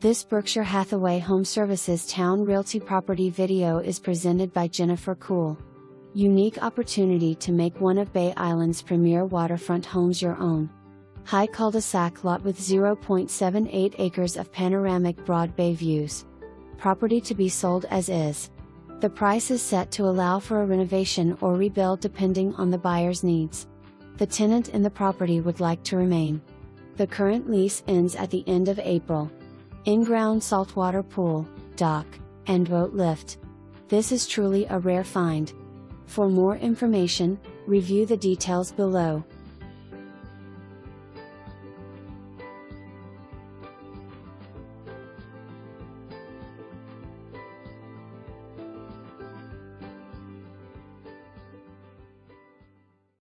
This Berkshire Hathaway HomeServices Towne Realty property video is presented by Jennifer Cool. Unique opportunity to make one of Bay Island's premier waterfront homes your own. High cul-de-sac lot with 0.78 acres of panoramic broad bay views. Property to be sold as is. The price is set to allow for a renovation or rebuild depending on the buyer's needs. The tenant in the property would like to remain. The current lease ends at the end of April. In-ground saltwater pool, dock, and boat lift. This is truly a rare find. For more information, review the details below.